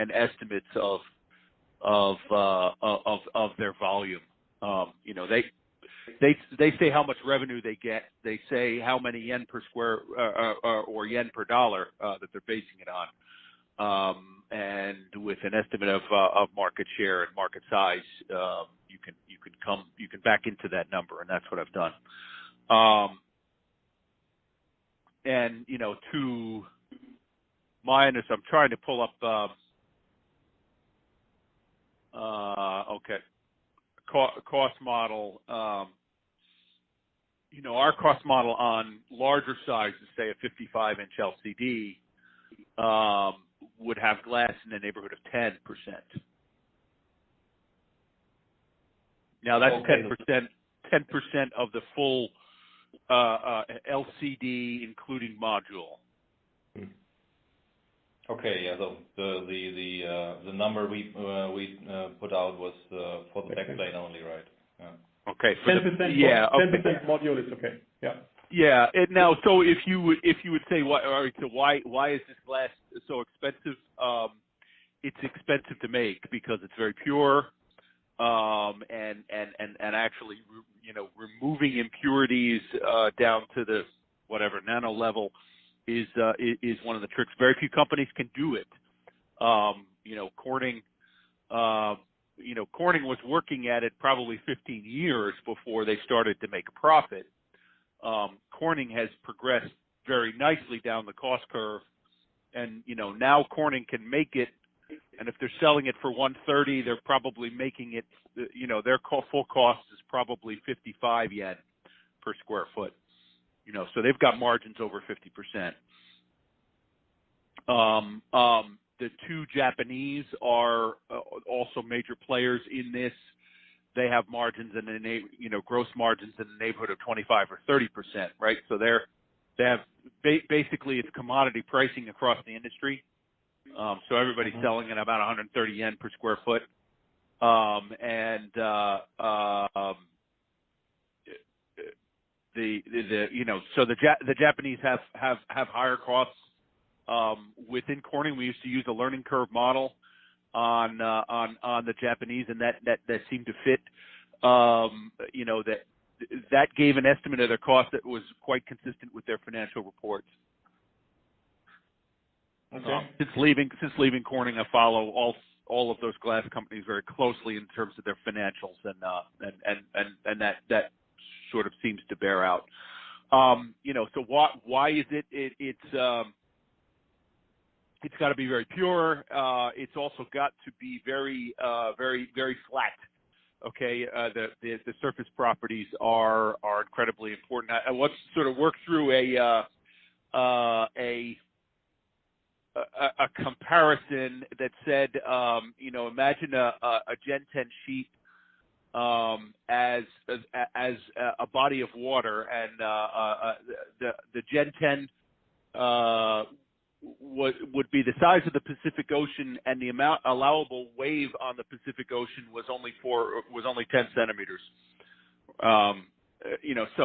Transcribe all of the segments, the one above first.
and estimates of their volume. They say how much revenue they get. They say how many yen per square or yen per dollar that they're basing it on, and with an estimate of market share and market size, you can back into that number, and that's what I've done. And to my understanding, I'm trying to pull up. Cost model. Our cost model on larger sizes, say a 55-inch LCD, would have glass in the neighborhood of 10%. Now that's 10% of the full LCD, including module. Okay, yeah. So the number we put out was for the backplane only, right? Yeah. Okay. 10%. Yeah. 10% module is okay. Yeah. Yeah. Now, so if you would say, why is this glass so expensive? It's expensive to make because it's very pure, and actually, removing impurities down to the whatever nano level is one of the tricks. Very few companies can do it. Corning was working at it probably 15 years before they started to make a profit. Corning has progressed very nicely down the cost curve, and now Corning can make it. And if they're selling it for $130, they're probably making it. Their full cost is probably 55 yen per square foot. So they've got margins over 50%. The two Japanese are also major players in this. They have margins gross margins in the neighborhood of 25 or 30%, right? So they have basically it's commodity pricing across the industry. So everybody's selling at about 130 yen per square foot, so the Japanese have higher costs. Within Corning, we used to use a learning curve model on the Japanese, and that seemed to fit. That gave an estimate of their cost that was quite consistent with their financial reports. Okay. Since leaving Corning, I follow all of those glass companies very closely in terms of their financials, and that sort of seems to bear out. So why is it? It's got to be very pure. It's also got to be very, very, very flat. Okay, the surface properties are incredibly important. Let's sort of work through a comparison that said, imagine a Gen 10 sheet as a body of water, and the Gen 10 would be the size of the Pacific Ocean, and the amount allowable wave on the Pacific Ocean was only 10 centimeters.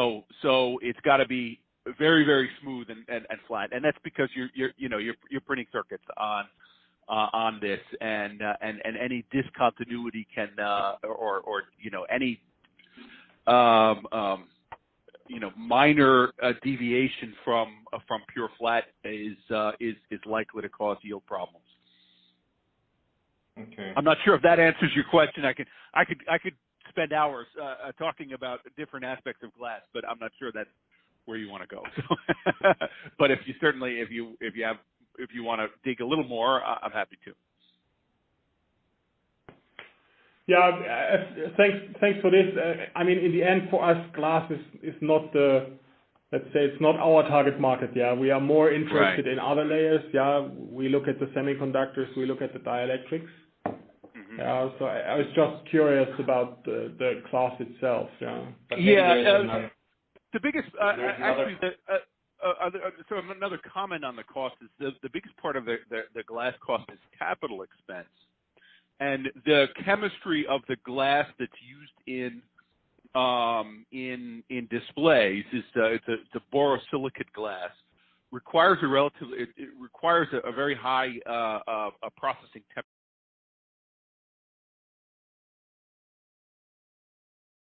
So it's got to be very, very smooth and flat, and that's because you're printing circuits on this, and any discontinuity can or any minor deviation from pure flat is likely to cause yield problems. Okay. I'm not sure if that answers your question. I could spend hours talking about different aspects of glass, but I'm not sure that's where you want to go. So but if you want to dig a little more, I'm happy to. Yeah, thanks for this. I mean, in the end, for us, glass is not let's say it's not our target market. Yeah, we are more interested in other layers. Yeah, we look at the semiconductors, we look at the dielectrics. Mm-hmm. Yeah, so I was just curious about the glass itself. Yeah. The biggest so another comment on the cost is the biggest part of the glass cost is capital expense. And the chemistry of the glass that's used in displays is it's a borosilicate glass, requires a relatively, it requires a very high processing temperature.